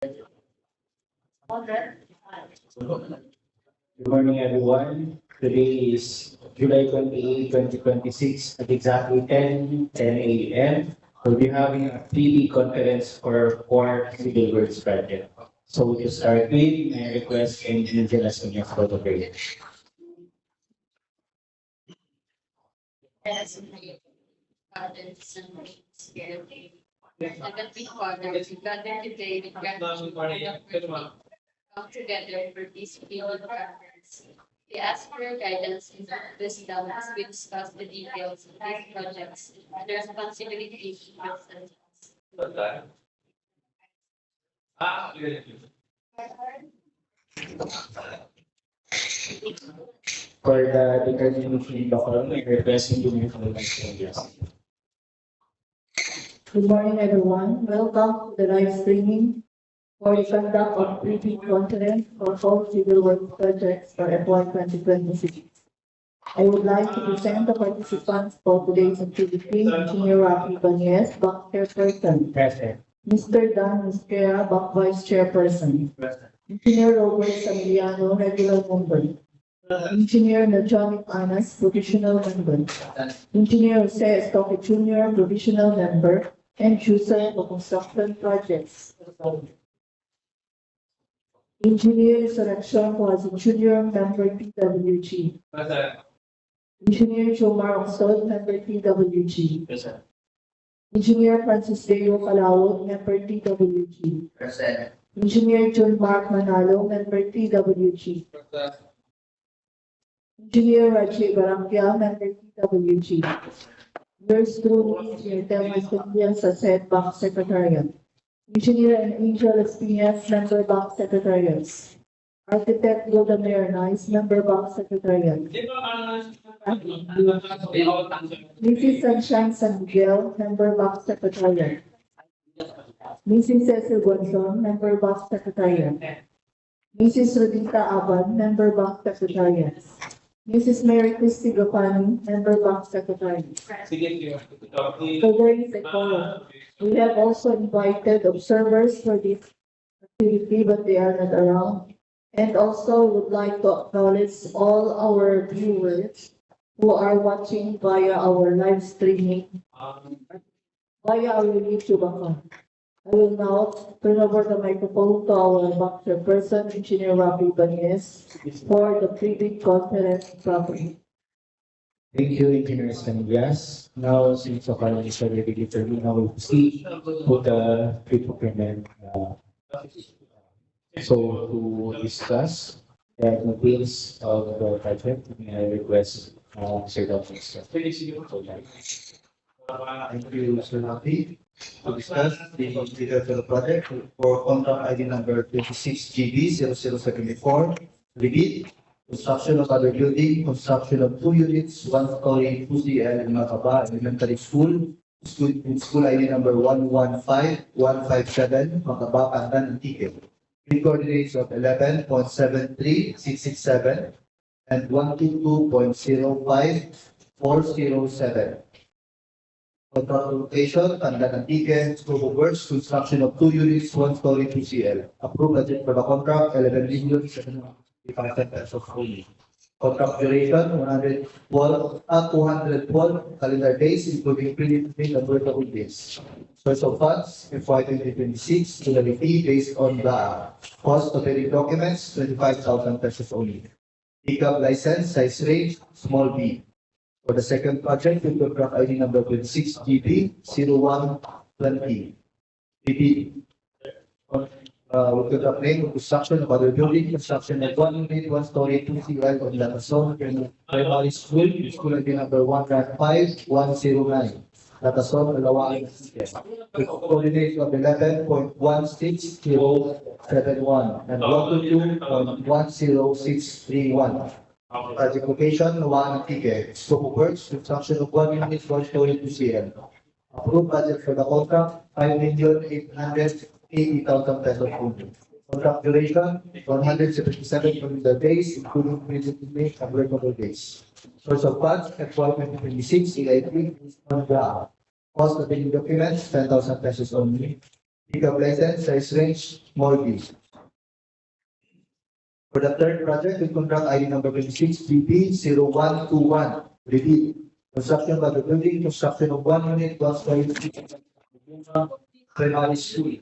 Good morning, everyone. Today is July 28, 2026 at exactly 10 a.m. We'll be having a 3D conference for core civil works project. So to start with, may I request Engineer Lascano for the break. Today, come together for this field conference. We ask for your guidance and wisdom as we discuss the details of these projects and the responsibilities present. For the determination local, may I request Engineer for the next. Good morning, everyone. Welcome to the live streaming for the conduct of briefing conference for all civil works projects for FY 2026. I would like to present the participants for today's activity: Engineer Rafi Banyes, Bank Chairperson; Present. Mr. Dan Musquera, Bank Vice Chairperson; Engineer Robert Samiliano, Regular Member; Engineer Najami Anas, Provisional Member; Engineer Jose Estoque Jr., Provisional Member; and user for construction projects. Engineer Selection was Junior Member PWG. Engineer Jomar Oxod, Member PWG. Engineer Francis Deo Calao, Member PWG. Engineer John Mark Manalo, Member PWG. Engineer Raji Barangya, Member PWG. Yours truly, Engineer Telma Espinas, Saset, Bank Secretariat. Engineer and Angel Espinas, Member Bank Secretariat. Architect Golda Nice, Member Bank Secretariat. Mrs. Sunshine San Miguel, Member Bank Secretariat. Mrs. Cecil Gonzon, Member Bank Secretariat. Mrs. Rodita Aban, Member Bank Secretariat. Mrs. Mary Christy Gapani, Member Bank Secretary. So there is a quorum. We have also invited observers for this activity, but they are not around. And also would like to acknowledge all our viewers who are watching via our live streaming, via our YouTube account. I will now turn over the microphone to our Bank Chairperson, Engineer Rafi Banyes, for the pre-bid conference property. Thank you, Engineer Stanillas. Now, since the panel is already determined, now we'll proceed with the pre-procurement. So, to discuss the details of the project, may I request Sir Dr. Thank you, Sir Rafi. To discuss the details of the project for contract ID number 26GB0074, rebid, construction of other building, construction of 2 units, 1 story, 2CL in Macaba Elementary School, school ID number 115157, Macaba, Pandan, Antique. With coordinates of 11.73667 and 122.05407. Contract location, Pandan Antique, scope of works, construction of 2 units, 1 story, 2CL. Approved budget for the contract, 11,755,000 pesos only. Contract duration, 212 calendar days, including pre-need and workable days. Source of funds, FY 2026, totality based on the cost of any documents, 25,000 pesos only. Pickup license, size range, small b. For the second project, we contract ID number 26GB0120. PP. We contract name of construction of other building, construction of 1 unit, 1 story, 2CL on Latazon, primary school, school ID number 115109. Latazon, Laua-An. With coordinates of 11.16071 and 122.10631. Project location, Laua-An, Antique. Scope of works, construction of 1 unit, 1 story, 2CL. Approved budget for the contract, 5,880,000 pesos only. Contract duration, 177 calendar days, including pre-need and workable days. Source of funds, FY 2026, CIP, on the cost of any documents, 10,000 pesos only. Pickup license, size range, small b. For the third project, we contract ID number 26 BP0121. Repeat. Construction by the building, construction of 1 unit, 1 story, primary school.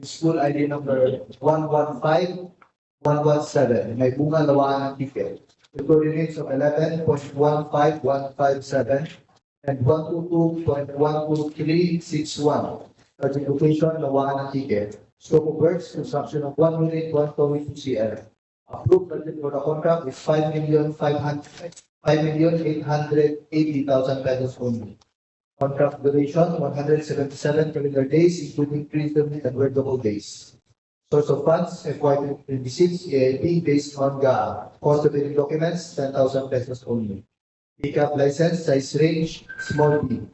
School ID number 115117. Maybunga, Laua-An, Antique. The coordinates of 11.15157 and 122.12361. Project location, Laua-An, Antique. Scope of works, construction of 1 unit, 1 story, 2 CL. Approved budget for the contract is 5,880,000 pesos only. Contract duration 177 calendar days, including pre-term and workable days. Source of funds FY 2026 AIP based on GAA. Cost of bidding documents 10,000 pesos only. Pickup license size range small b.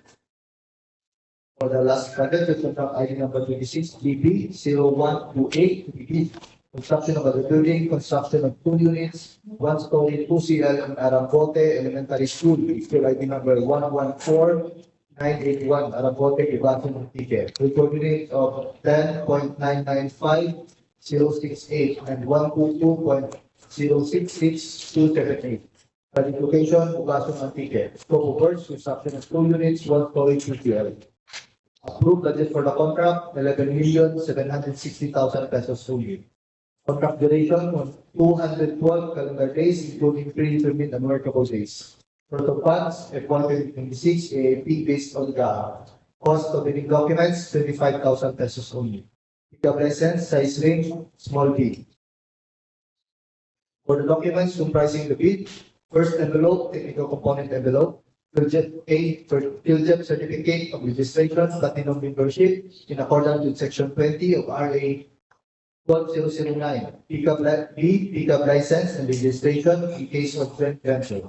For the last project, the contract ID number 26 DB0128 to begin. Construction of the building, construction of 2 units, 1 story, 2 CL in Arangote Elementary School, school ID number 114981, Arangote, Bugasong, Antique. With coordinates of 10.995068 and 122.066278. Project location, Bugasong, Antique. Scope of works, construction of 2 units, 1 story, 2 CL. Approved budget for the contract, 11,760,000 pesos only. Contract duration was 212 calendar days, including pre-determined and workable days. Source of funds, FY 2026 AAP based on GAA. Cost of bidding documents, 25,000 pesos only. Pickup license, size range, small b. For the documents comprising the bid, first envelope, technical component envelope, PhilJEP certificate of registration, platinum membership, in accordance with section 20 of RA 1009, pickup license and registration in case of joint venture.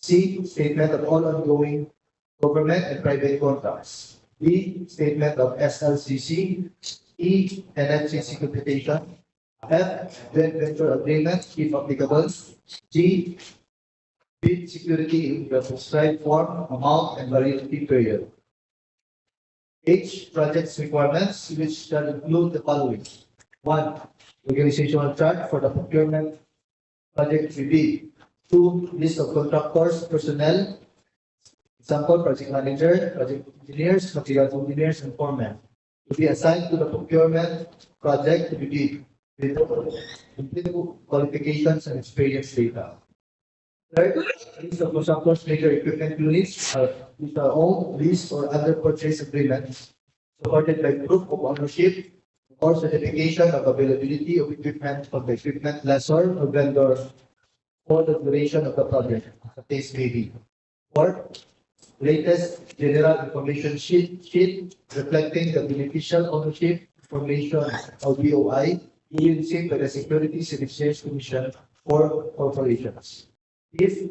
C, statement of all ongoing government and private contracts. D, statement of SLCC. E, NFCC computation. F, joint venture agreement if applicable. G, bid security in the prescribed form, amount, and validity period. H, projects requirements, which shall include the following. 1. Organizational chart for the procurement project review. 2. List of contractors, personnel, example, project manager, project engineers, materials engineers, and foremen, to be assigned to the procurement project review with complete qualifications and experience data. Third, list of contractors, major equipment units, which are owned, leased, or under purchase agreements, supported by proof of ownership or certification of availability of equipment from the equipment lessor or vendor for the duration of the project, as the case may be. Fourth, latest general information sheet reflecting the beneficial ownership information of BOI received by the Securities and Exchange Commission for corporations. If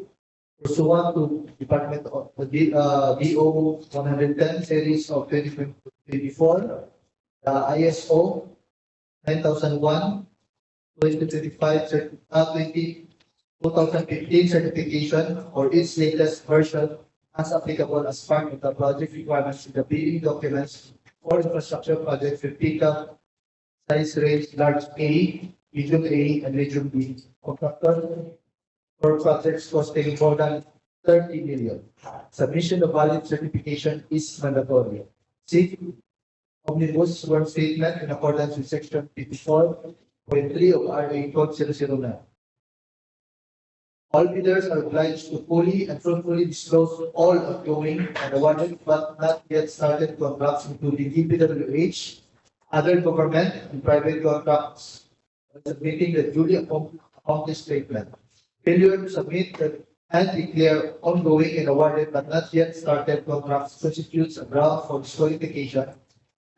pursuant to Department of the DO 110 series of 2024, the ISO 9001 2015 certification or its latest version as applicable as part of the project requirements in the bidding documents for infrastructure projects with pickup size range large A, medium A, and medium B. Contractor for projects costing more than 30 million. Submission of valid certification is mandatory. C. Omnibus work statement in accordance with section 54.3 of RA Code 009. All bidders are obliged to fully and truthfully disclose all ongoing and awarded but not yet started contracts, including DPWH, other government and private contracts, when submitting the duly accomplished statement. Failure to submit and declare ongoing and awarded but not yet started contracts constitutes a ground for disqualification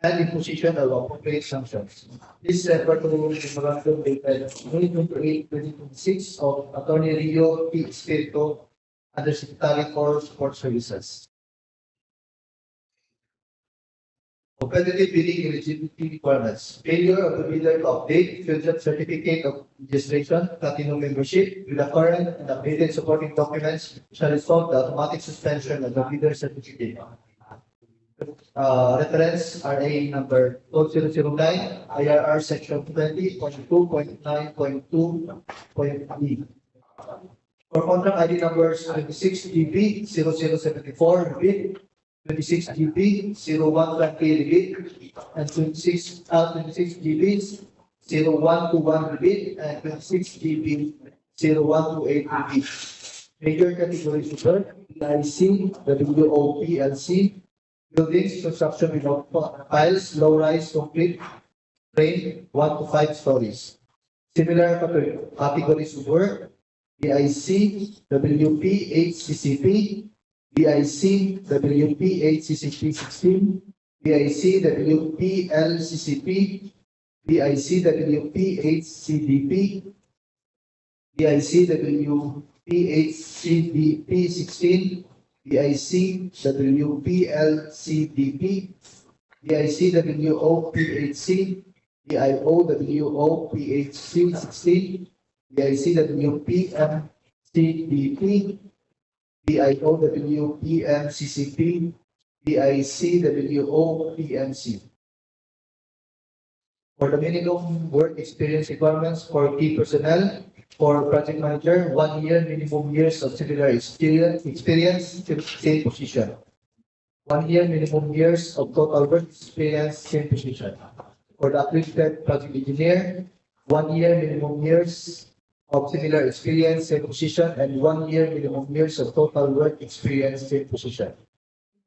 and imposition of appropriate sanctions. This is referred to Memorandum dated May 28, 2026 of Attorney Rio P. Espirito, Undersecretary for Support Services. Competitive bidding eligibility requirements. Failure of the bidder to update PhilJEP certificate of registration, platinum membership with the current and updated supporting documents shall result in the automatic suspension of the bidder certificate. Reference RA number 12009, IRR section 20.2.9.2.e. For contract ID numbers 26GB 0074 repeat, 26GB 0120 repeat, and 26GB 0121 repeat, and 26GB 0128 repeat. Major category super, IC, WO PLC, buildings, construction without piles, low-rise, complete, frame, 1 to 5 stories. Similar categories of work, BIC, WP, HCCP, BIC, WP, HCCP 16, BIC, WP, LCCP, BIC, WP, HCDP, BIC, WP, HCDP 16, BIC, WPLCDP, BIC, WOPHC, DIO, WOPHC 16, BIC, WPMCDP, DIO, WPMCCP, BIC, WOPMC. For the minimum work experience requirements for key personnel, for project manager, 1 year minimum years of similar experience, same position. 1 year minimum years of total work experience, same position. For the accredited project engineer, 1 year minimum years of similar experience, same position, and 1 year minimum years of total work experience, same position.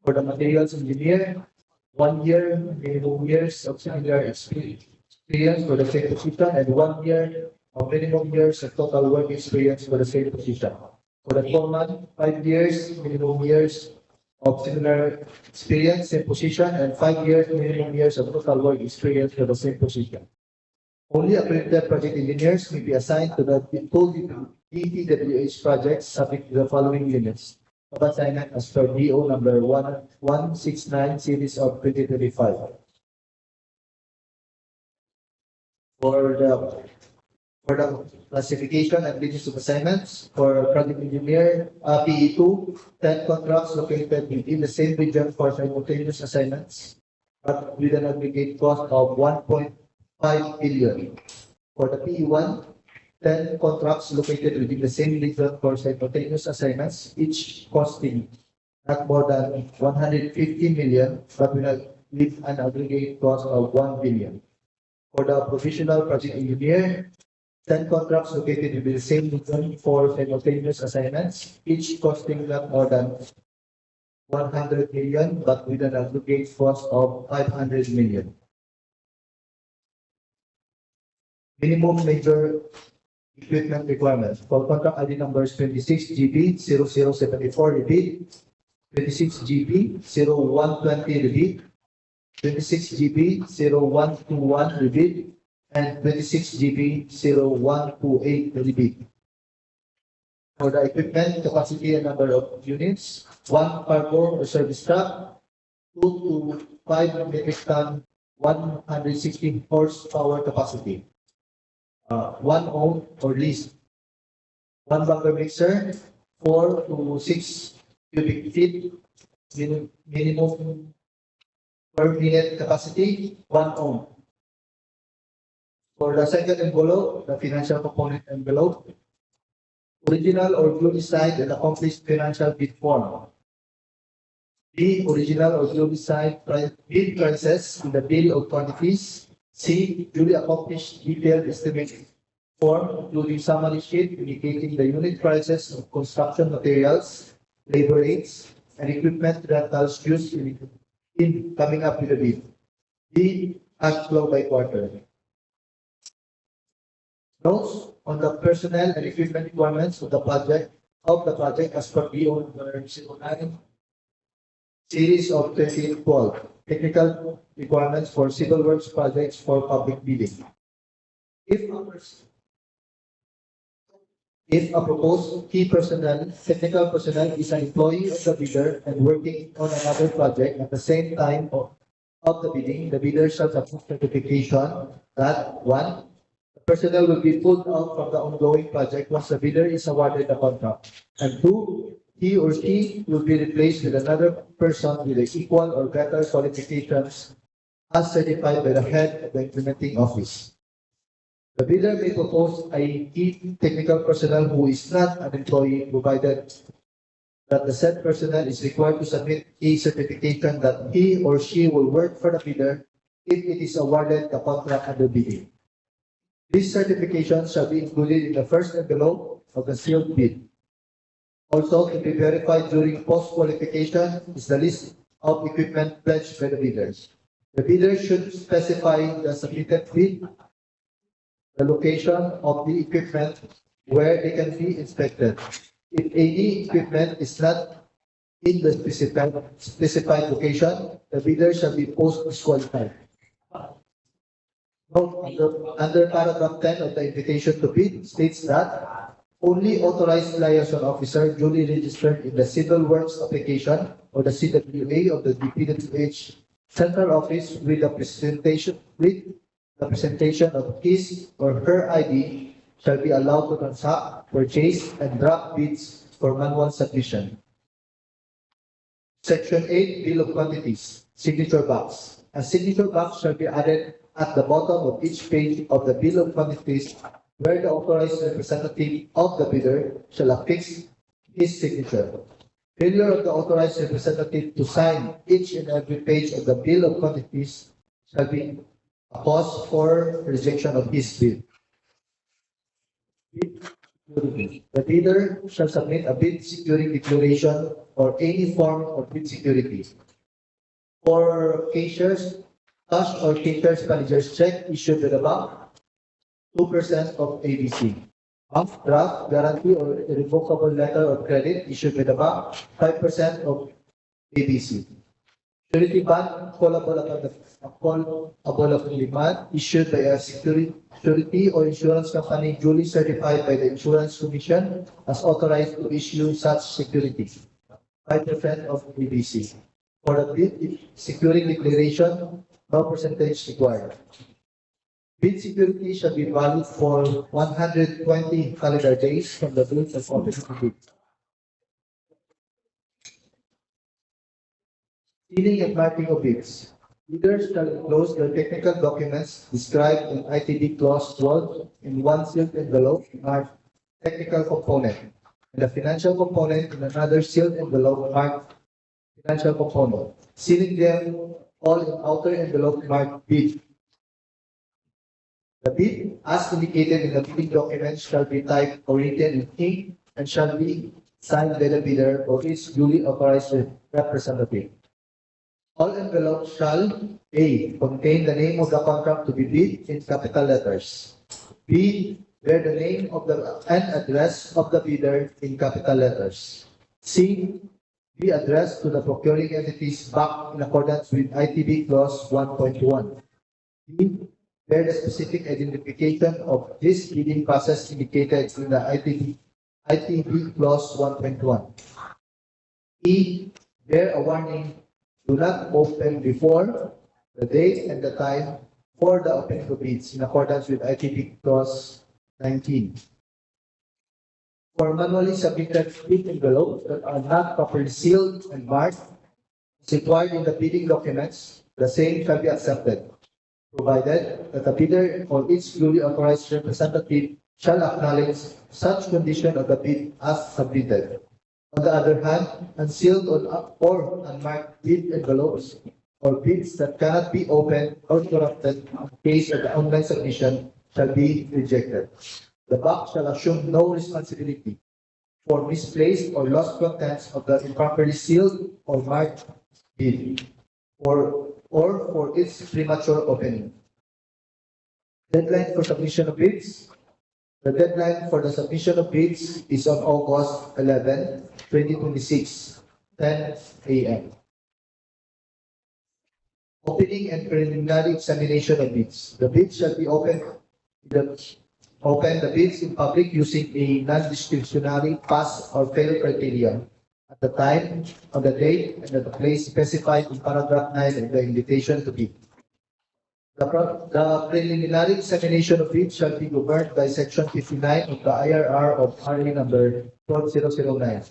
For the materials engineer, 1 year minimum years of similar experience for the same position, and 1 year of minimum years of total work experience for the same position. For the foreman, 5 years minimum years of similar experience, same position, and 5 years minimum years of total work experience for the same position. Only accredited project engineers may be assigned to the full DPWH projects subject to the following limits of assignment as per DO number 1169 series of 2025. For the classification and business of assignments, for project engineer, PE2, 10 contracts located within the same region for simultaneous assignments, but with an aggregate cost of 1.5 billion. For the PE1, 10 contracts located within the same region for simultaneous assignments, each costing not more than 150 million, but with an aggregate cost of 1 billion. For the professional project engineer, 10 contracts located within the same region for simultaneous assignments, each costing not more than 100 million, but with an aggregate cost of 500 million. Minimum major equipment requirements for contract ID numbers 26GB 0074 repeat, 26GB 0120 repeat, 26GB 0121 repeat, and 26GB 0128 repeat. For the equipment capacity and number of units, 1 cargo or service truck, 2 to 5 metric ton, 160 horsepower capacity. 1 owned or leased. 1 bunker mixer, 4 to 6 cubic feet, minimum per minute capacity, 1 owned. For the second envelope, the financial component envelope, original or duly signed and accomplished financial bid form. B, original or duly signed bid prices in the bill of quantities. C, duly accomplished detailed estimate form, including summary sheet indicating the unit prices of construction materials, labor rates, and equipment rentals used in coming up with the bid. D, cash flow by quarter. Notes on the personnel and equipment requirements of the project as per BO number 09 series of 2012. Technical requirements for civil works projects for public bidding. If a proposed key personnel, technical personnel is an employee of the bidder and working on another project at the same time of the bidding, the bidder shall submit certification that 1. Personnel will be pulled out from the ongoing project once the bidder is awarded the contract. And 2, he or she will be replaced with another person with equal or better qualifications as certified by the head of the implementing office. The bidder may propose a key technical personnel who is not an employee, provided that the said personnel is required to submit a certification that he or she will work for the bidder if it is awarded the contract under bidding. This certification shall be included in the first envelope of the sealed bid. Also, to be verified during post-qualification is the list of equipment pledged by the bidders. The bidder should specify the submitted bid, the location of the equipment where they can be inspected. If any equipment is not in the specified location, the bidder shall be post-disqualified. Note, under paragraph 10 of the invitation to bid states that only authorized liaison officer duly registered in the Civil Works application or the CWA of the DPWH Central Office with the presentation of his or her ID shall be allowed to transact, purchase, and draft bids for manual submission. Section 8, Bill of Quantities, Signature Box. A signature box shall be added at the bottom of each page of the Bill of Quantities where the authorized representative of the bidder shall affix his signature. Failure of the authorized representative to sign each and every page of the Bill of Quantities shall be a cause for rejection of his bid. The bidder shall submit a bid securing declaration or any form of bid security. For cashiers, cash or cashier's manager's check issued to the bank, 2% of ABC. Bank draft, guarantee, or irrevocable letter of credit issued by the bank, 5% of ABC. Surety bond callable upon demand issued by a surety or insurance company duly certified by the Insurance Commission as authorized to issue such security, 5% of ABC. For the bid securing declaration, no percentage required. Bid security shall be valid for 120 calendar days from the date of office bid. Sealing and marking of bids. Bidders shall enclose their technical documents described in ITD Clause 12 in one sealed envelope marked technical component, and the financial component in another sealed envelope marked financial component, sealing them all in outer envelope marked bid. The bid, as indicated in the bidding document, shall be typed or written in ink and shall be signed by the bidder or its duly authorized representative. All envelopes shall A. Contain the name of the contract to be bid in capital letters. B. Bear the name of the and address of the bidder in capital letters. C. Be addressed to the procuring entities back in accordance with ITB Clause 1.1. D. Bear the specific identification of this bidding process indicated in the ITB Clause 1.1. E. Bear a warning: do not open before the date and the time for the opening of bids in accordance with ITB Clause 19. For manually submitted bid envelopes that are not properly sealed and marked as required in the bidding documents, the same shall be accepted, provided that the bidder or its duly authorized representative shall acknowledge such condition of the bid as submitted. On the other hand, unsealed or unmarked bid envelopes or bids that cannot be opened or corrupted in case of the online submission shall be rejected. The bank shall assume no responsibility for misplaced or lost contents of the improperly sealed or marked bid or for its premature opening. Deadline for submission of bids. The deadline for the submission of bids is on August 11, 2026, 10 a.m. Opening and preliminary examination of bids. The bids shall be opened the bids in public using a non-discretionary pass or fail criterion at the time, on the date, and at the place specified in paragraph 9 of the invitation to bid. The preliminary examination of bids shall be governed by Section 59 of the IRR of RA number 12009.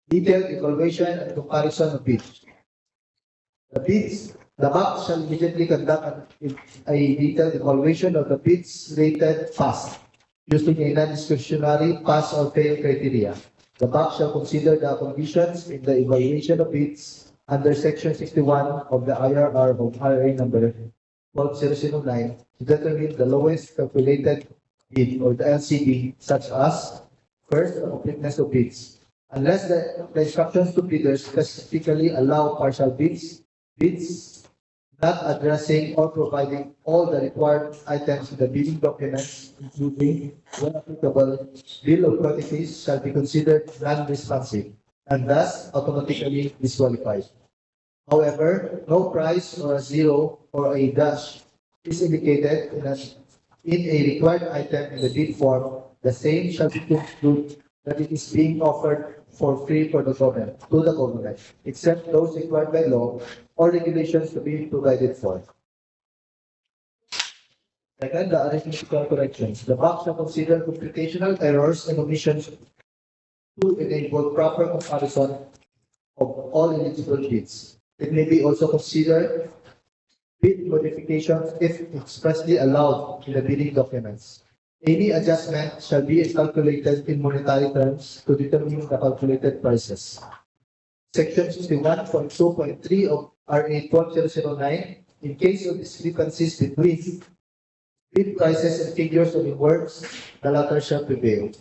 Detailed evaluation and comparison of bids. The BAC shall immediately conduct a detailed evaluation of the bids rated pass using a non-discretionary pass or fail criteria. The BAC shall consider the conditions in the evaluation of bids under Section 61 of the IRR of RA number 12009 to determine the lowest calculated bid or the LCB, such as first, the completeness of bids. Unless the instructions to bidders specifically allow partial bids not addressing or providing all the required items in the bidding documents, including, when applicable, bill of quantities shall be considered non-responsive and thus automatically disqualified. However, no price or a zero or a dash is indicated in a required item in the bid form. The same shall be concluded that it is being offered for free for the government, to the government, except those required by law or regulations to be provided for. Second, the arithmetical corrections. The box shall consider computational errors and omissions to enable proper comparison of all eligible bids. It may be also considered bid modifications if expressly allowed in the bidding documents. Any adjustment shall be calculated in monetary terms to determine the calculated prices. Section 61.2.3 of RA 12009, in case of discrepancies between bid prices and figures of works, the latter shall prevail.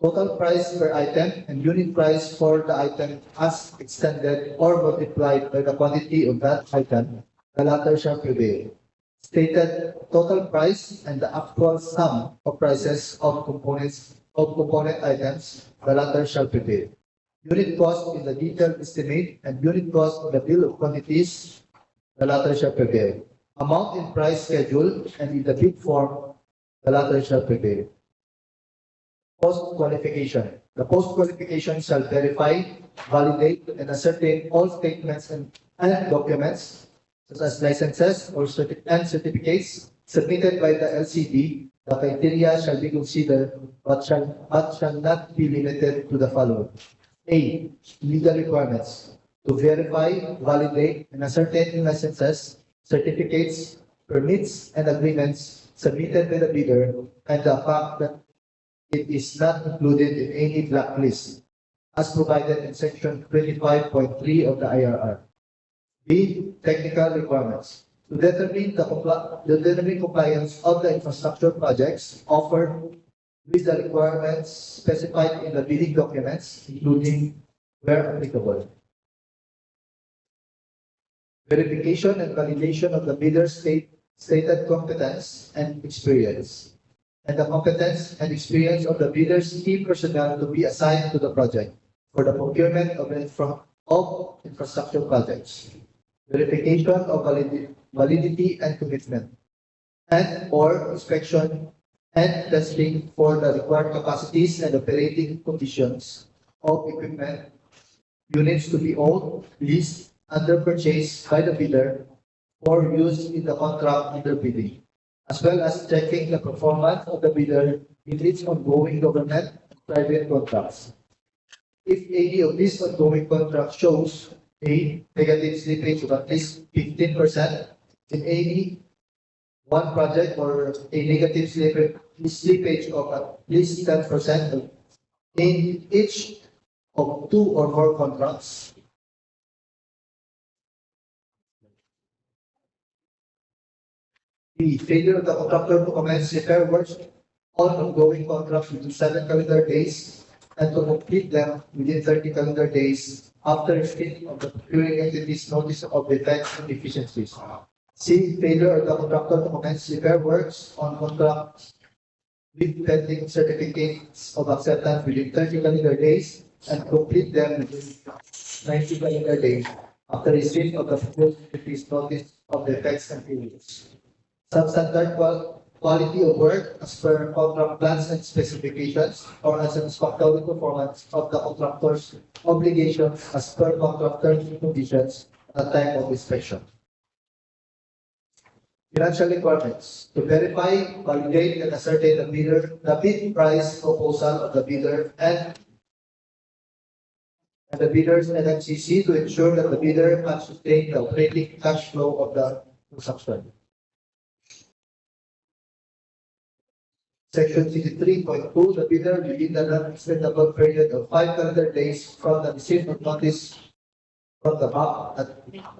Total price per item and unit price for the item as extended or multiplied by the quantity of that item, the latter shall prevail. Stated total price and the actual sum of prices of component items, the latter shall prevail. Unit cost in the detailed estimate and unit cost of the bill of quantities, the latter shall prevail. Amount in price schedule and in the bid form, the latter shall prevail. Post qualification. The post qualification shall verify, validate, and ascertain all statements and documents, such as licenses or certificates submitted by the LCD. The criteria shall be considered, but shall not be limited to the following. A. Legal requirements. To verify, validate, and ascertain licenses, certificates, permits, and agreements submitted by the bidder, and the fact that it is not included in any blacklist, as provided in Section 25.3 of the IRR. B. Technical requirements. To determine compliance of the infrastructure projects offered with the requirements specified in the bidding documents, including where applicable. Verification and validation of the bidder's stated competence and experience, and the competence and experience of the bidder's key personnel to be assigned to the project for the procurement of infrastructure projects. Verification of validity and commitment, and/or inspection and testing for the required capacities and operating conditions of equipment, units to be owned, leased, under purchase by the bidder, or used in the contract under bidding, as well as checking the performance of the bidder in its ongoing government and private contracts. If any of these ongoing contracts shows a negative slippage of at least 15% in any one project, or a negative slippage of at least 10% in each of two or more contracts, the failure of the contractor to commence repair works on ongoing contracts within 7 calendar days and to complete them within 30 calendar days after receipt of the procuring entity's notice of defects and deficiencies. C. Failure of the contractor to commence repair works on contracts with pending certificates of acceptance within 30 calendar days and complete them within 90 calendar days after receipt of the procuring entity's notice of defects and failures. Substandard quality of work as per contract plans and specifications, or as a satisfactory performance of the contractor's obligations as per contract terms and conditions at the time of inspection. Financial requirements. To verify, validate, and ascertain the bid price proposal of the bidder and and the bidder's NMCC to ensure that the bidder can sustain the operating cash flow of the construction. Section 63.2, the bidder within the non-extendable period of 5 calendar days from the receipt of notice from the bank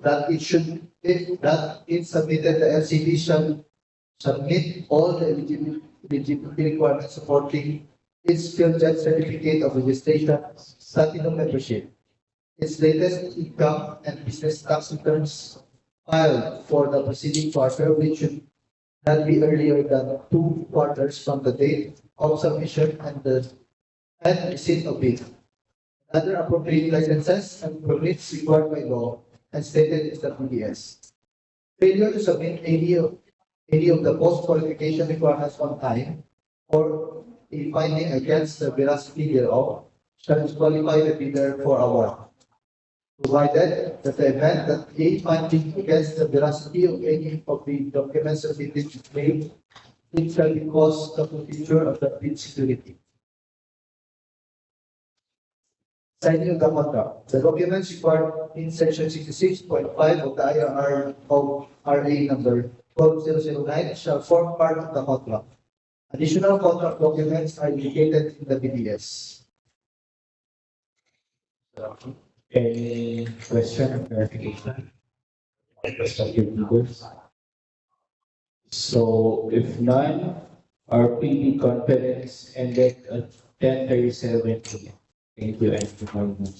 that it should, if that it submitted, the LCD shall submit all the eligibility requirements supporting its field jet certificate of registration, platinum membership, its latest income and business tax returns filed for the preceding quarter, which should not be earlier than 2 quarters from the date of submission and receipt of it. Other appropriate licenses and permits required by law and stated in the PDS. Failure to submit any of the post-qualification requirements on time or a finding against the veracity thereof shall disqualify the bidder for award. Provided that the event that a finding against the veracity of any of the documents submitted is made, it shall be cause the forfeiture of the bid security. Signing of the contract. The documents required in section 66.5 of the IRR of RA number 12009 shall form part of the contract. Additional contract documents are indicated in the BDS. Any question or clarification? Prospective bidders? So if none, our PB conference ended at 10:37 p.m. Thank you and good morning.